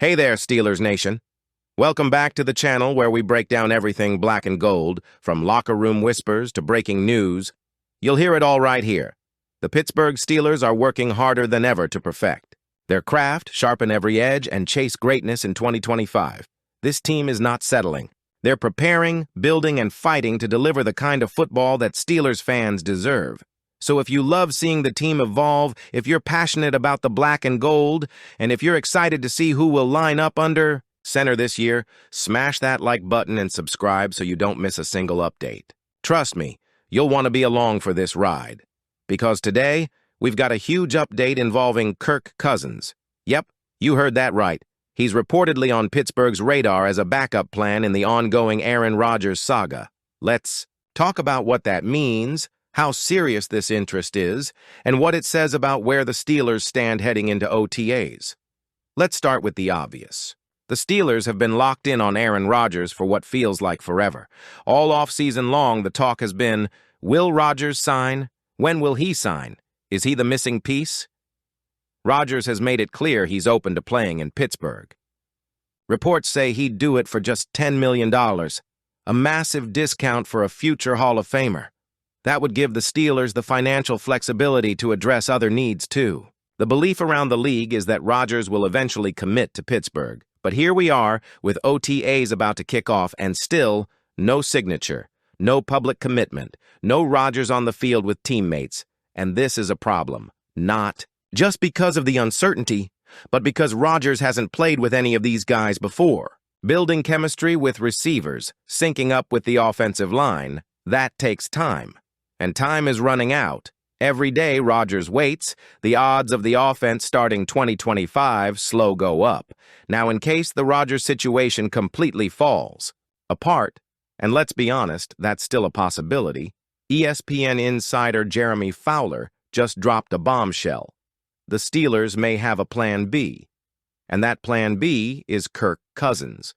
Hey there, Steelers Nation. Welcome back to the channel where we break down everything black and gold, from locker room whispers to breaking news. You'll hear it all right here. The Pittsburgh Steelers are working harder than ever to perfect their craft, sharpen every edge, and chase greatness in 2025. This team is not settling. They're preparing, building, and fighting to deliver the kind of football that Steelers fans deserve. So if you love seeing the team evolve, if you're passionate about the black and gold, and if you're excited to see who will line up under center this year, smash that like button and subscribe so you don't miss a single update. Trust me, you'll want to be along for this ride. Because today, we've got a huge update involving Kirk Cousins. Yep, you heard that right. He's reportedly on Pittsburgh's radar as a backup plan in the ongoing Aaron Rodgers saga. Let's talk about what that means, how serious this interest is, and what it says about where the Steelers stand heading into OTAs. Let's start with the obvious. The Steelers have been locked in on Aaron Rodgers for what feels like forever. All off-season long, the talk has been, will Rodgers sign? When will he sign? Is he the missing piece? Rodgers has made it clear he's open to playing in Pittsburgh. Reports say he'd do it for just $10 million, a massive discount for a future Hall of Famer. That would give the Steelers the financial flexibility to address other needs, too. The belief around the league is that Rodgers will eventually commit to Pittsburgh. But here we are, with OTAs about to kick off, and still, no signature, no public commitment, no Rodgers on the field with teammates. And this is a problem. Not just because of the uncertainty, but because Rodgers hasn't played with any of these guys before. Building chemistry with receivers, syncing up with the offensive line, that takes time. And time is running out. Every day Rodgers waits, the odds of the offense starting 2025 slow go up. Now, in case the Rodgers situation completely falls apart, and let's be honest, that's still a possibility, ESPN insider Jeremy Fowler just dropped a bombshell. The Steelers may have a plan B, and that plan B is Kirk Cousins.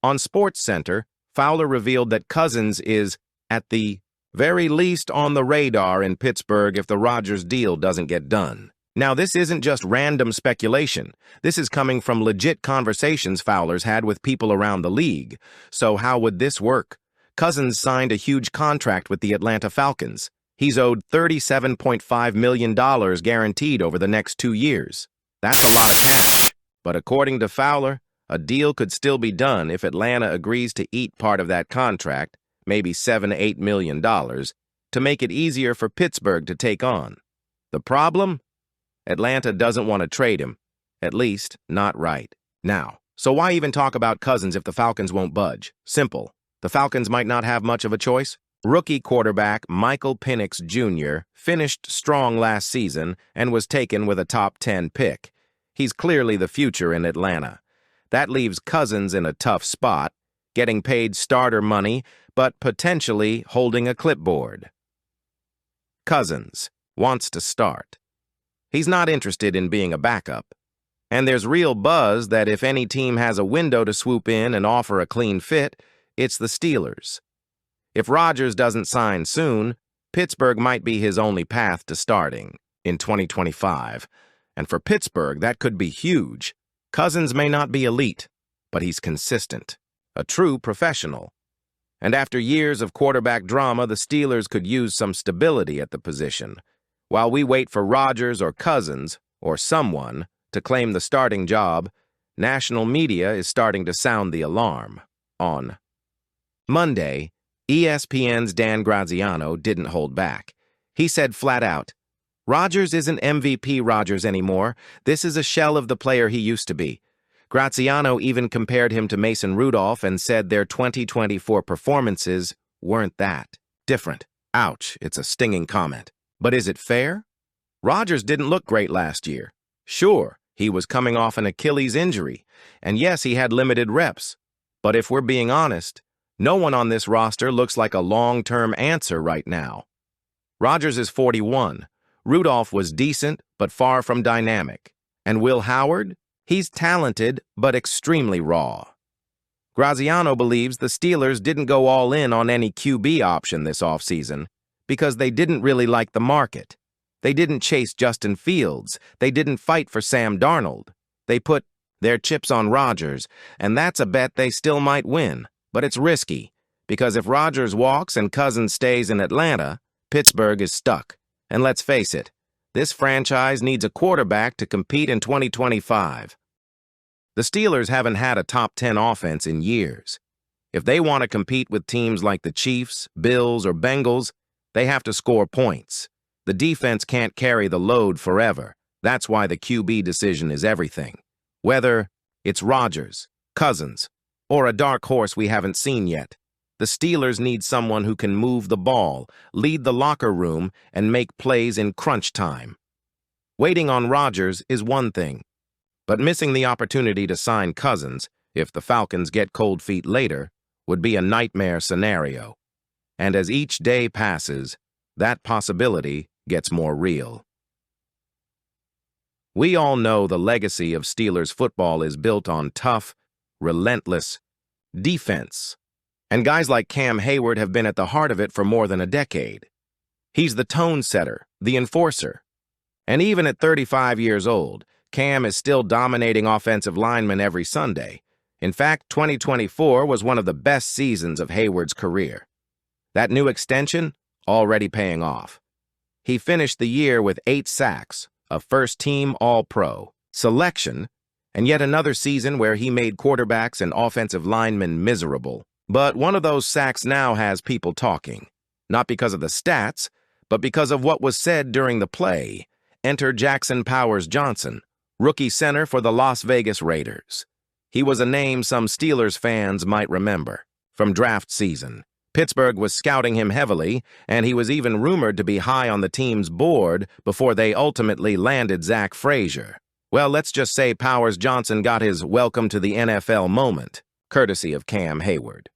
On SportsCenter, Fowler revealed that Cousins is, at the very least, on the radar in Pittsburgh if the Rodgers deal doesn't get done. Now, this isn't just random speculation. This is coming from legit conversations Fowler's had with people around the league. So how would this work? Cousins signed a huge contract with the Atlanta Falcons. He's owed $37.5 million guaranteed over the next 2 years. That's a lot of cash. But according to Fowler, a deal could still be done if Atlanta agrees to eat part of that contract, maybe $7 to $8 million, to make it easier for Pittsburgh to take on. The problem? Atlanta doesn't want to trade him, at least not right now. So why even talk about Cousins if the Falcons won't budge? Simple. The Falcons might not have much of a choice. Rookie quarterback Michael Penix Jr. finished strong last season and was taken with a top 10 pick. He's clearly the future in Atlanta. That leaves Cousins in a tough spot, getting paid starter money, but potentially holding a clipboard. Cousins wants to start. He's not interested in being a backup. And there's real buzz that if any team has a window to swoop in and offer a clean fit, it's the Steelers. If Rodgers doesn't sign soon, Pittsburgh might be his only path to starting in 2025. And for Pittsburgh, that could be huge. Cousins may not be elite, but he's consistent, a true professional. And after years of quarterback drama, the Steelers could use some stability at the position. While we wait for Rodgers or Cousins, or someone, to claim the starting job, national media is starting to sound the alarm. On Monday, ESPN's Dan Graziano didn't hold back. He said flat out, Rodgers isn't MVP Rodgers anymore. This is a shell of the player he used to be. Graziano even compared him to Mason Rudolph and said their 2024 performances weren't that different. Ouch, it's a stinging comment. But is it fair? Rodgers didn't look great last year. Sure, he was coming off an Achilles injury, and yes, he had limited reps. But if we're being honest, no one on this roster looks like a long-term answer right now. Rodgers is 41. Rudolph was decent, but far from dynamic. And Will Heyward? He's talented, but extremely raw. Graziano believes the Steelers didn't go all in on any QB option this offseason because they didn't really like the market. They didn't chase Justin Fields. They didn't fight for Sam Darnold. They put They're chips on Rodgers, and that's a bet they still might win. But it's risky, because if Rodgers walks and Cousins stays in Atlanta, Pittsburgh is stuck. And let's face it, this franchise needs a quarterback to compete in 2025. The Steelers haven't had a top 10 offense in years. If they want to compete with teams like the Chiefs, Bills, or Bengals, they have to score points. The defense can't carry the load forever. That's why the QB decision is everything. Whether it's Rodgers, Cousins, or a dark horse we haven't seen yet, the Steelers need someone who can move the ball, lead the locker room, and make plays in crunch time. Waiting on Rodgers is one thing, but missing the opportunity to sign Cousins, if the Falcons get cold feet later, would be a nightmare scenario. And as each day passes, that possibility gets more real. We all know the legacy of Steelers football is built on tough, relentless defense. And guys like Cam Heyward have been at the heart of it for more than a decade. He's the tone setter, the enforcer. And even at 35 years old, Cam is still dominating offensive linemen every Sunday. In fact, 2024 was one of the best seasons of Heyward's career. That new extension, already paying off. He finished the year with 8 sacks, a first-team All-Pro selection, and yet another season where he made quarterbacks and offensive linemen miserable. But one of those sacks now has people talking, not because of the stats, but because of what was said during the play. Enter Jackson Powers Johnson, rookie center for the Las Vegas Raiders. He was a name some Steelers fans might remember from draft season. Pittsburgh was scouting him heavily, and he was even rumored to be high on the team's board before they ultimately landed Zach Frazier. Well, let's just say Powers Johnson got his welcome to the NFL moment, courtesy of Cam Heyward.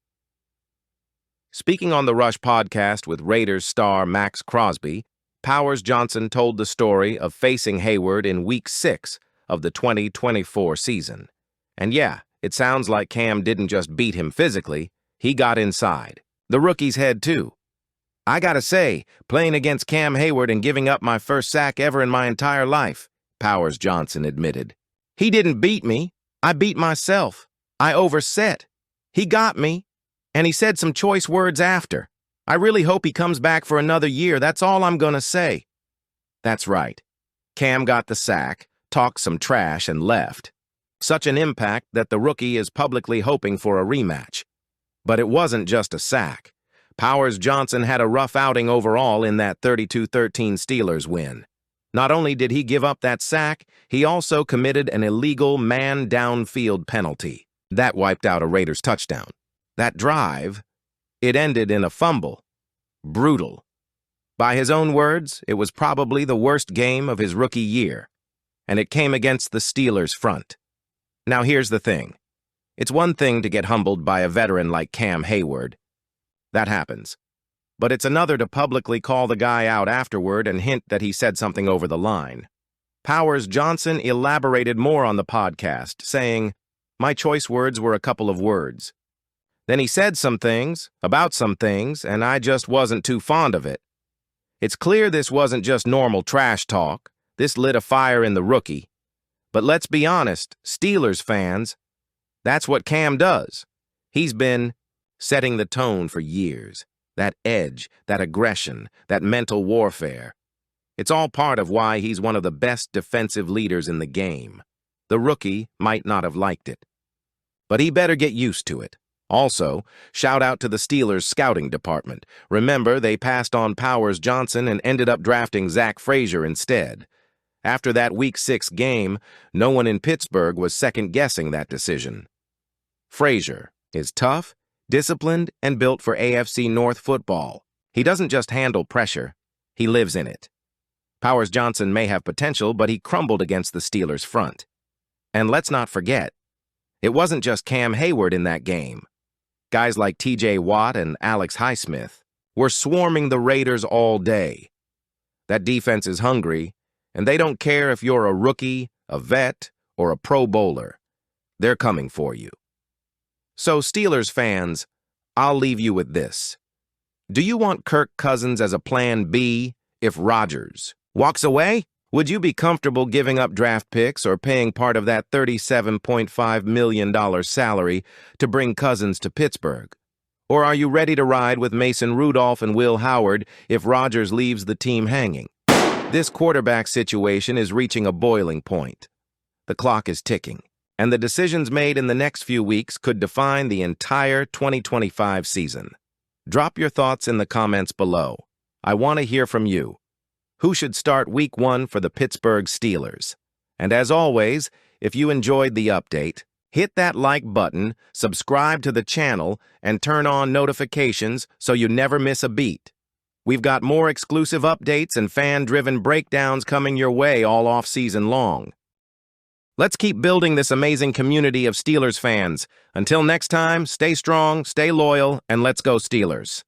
Speaking on the Rush podcast with Raiders star Max Crosby, Powers Johnson told the story of facing Heyward in Week 6 of the 2024 season. And yeah, it sounds like Cam didn't just beat him physically, he got inside the rookie's head too. I gotta say, playing against Cam Heyward and giving up my first sack ever in my entire life, Powers Johnson admitted. He didn't beat me, I beat myself. I overset. He got me. And he said some choice words after. I really hope he comes back for another year, that's all I'm gonna say. That's right. Cam got the sack, talked some trash, and left. Such an impact that the rookie is publicly hoping for a rematch. But it wasn't just a sack. Powers Johnson had a rough outing overall in that 32-13 Steelers win. Not only did he give up that sack, he also committed an illegal man downfield penalty. That wiped out a Raiders touchdown. That drive, it ended in a fumble. Brutal. By his own words, it was probably the worst game of his rookie year, and it came against the Steelers' front. Now here's the thing. It's one thing to get humbled by a veteran like Cam Heyward. That happens. But it's another to publicly call the guy out afterward and hint that he said something over the line. Powers Johnson elaborated more on the podcast, saying, "My choice words were a couple of words. Then he said some things, about some things, and I just wasn't too fond of it. It's clear this wasn't just normal trash talk. This lit a fire in the rookie. But let's be honest, Steelers fans, that's what Cam does. He's been setting the tone for years. That edge, that aggression, that mental warfare. It's all part of why he's one of the best defensive leaders in the game. The rookie might not have liked it, but he better get used to it. Also, shout out to the Steelers' scouting department. Remember, they passed on Powers Johnson and ended up drafting Zach Frazier instead. After that Week 6 game, no one in Pittsburgh was second-guessing that decision. Frazier is tough, disciplined, and built for AFC North football. He doesn't just handle pressure, he lives in it. Powers Johnson may have potential, but he crumbled against the Steelers' front. And let's not forget, it wasn't just Cam Heyward in that game. Guys like TJ Watt and Alex Highsmith were swarming the Raiders all day. That defense is hungry, and they don't care if you're a rookie, a vet, or a Pro Bowler. They're coming for you. So, Steelers fans, I'll leave you with this. Do you want Kirk Cousins as a plan B if Rodgers walks away? Would you be comfortable giving up draft picks or paying part of that $37.5 million salary to bring Cousins to Pittsburgh? Or are you ready to ride with Mason Rudolph and Will Heyward if Rodgers leaves the team hanging? This quarterback situation is reaching a boiling point. The clock is ticking, and the decisions made in the next few weeks could define the entire 2025 season. Drop your thoughts in the comments below. I want to hear from you. Who should start Week 1 for the Pittsburgh Steelers? And as always, if you enjoyed the update, hit that like button, subscribe to the channel, and turn on notifications so you never miss a beat. We've got more exclusive updates and fan-driven breakdowns coming your way all off-season long. Let's keep building this amazing community of Steelers fans. Until next time, stay strong, stay loyal, and let's go Steelers.